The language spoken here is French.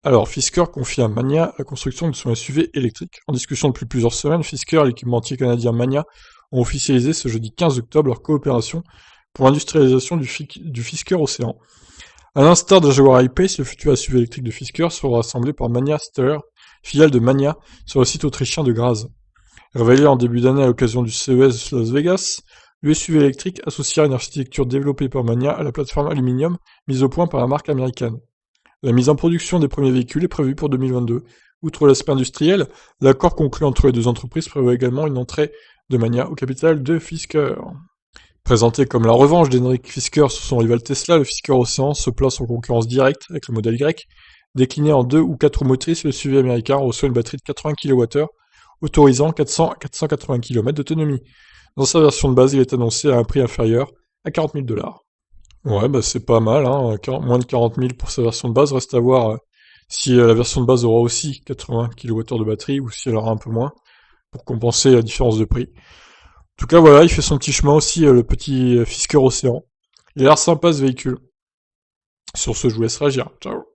Alors, Fisker confie à Mania la construction de son SUV électrique. En discussion depuis plusieurs semaines, Fisker et l'équipementier canadien Mania ont officialisé ce jeudi 15 octobre leur coopération pour l'industrialisation du Fisker Océan. À l'instar de la Jaguar I-Pace, le futur SUV électrique de Fisker sera assemblé par Mania Steyr, filiale de Mania, sur le site autrichien de Graz. Révélé en début d'année à l'occasion du CES de Las Vegas, le SUV électrique associera une architecture développée par Mania à la plateforme aluminium mise au point par la marque américaine. La mise en production des premiers véhicules est prévue pour 2022. Outre l'aspect industriel, l'accord conclu entre les deux entreprises prévoit également une entrée de Mania au capital de Fisker. Présenté comme la revanche d'Henrik Fisker sur son rival Tesla, le Fisker Océan se place en concurrence directe avec le modèle Y. Décliné en 2 ou 4 roues motrices, le SUV américain reçoit une batterie de 80 kWh, autorisant 400 à 480 km d'autonomie. Dans sa version de base, il est annoncé à un prix inférieur à 40 000 $. Ouais, bah c'est pas mal, hein. Moins de 40 000 pour sa version de base. Reste à voir si la version de base aura aussi 80 kWh de batterie ou si elle aura un peu moins pour compenser la différence de prix. En tout cas, voilà, il fait son petit chemin aussi, le petit Fisker Océan. Il a l'air sympa ce véhicule. Sur ce, je vous laisse réagir. Ciao.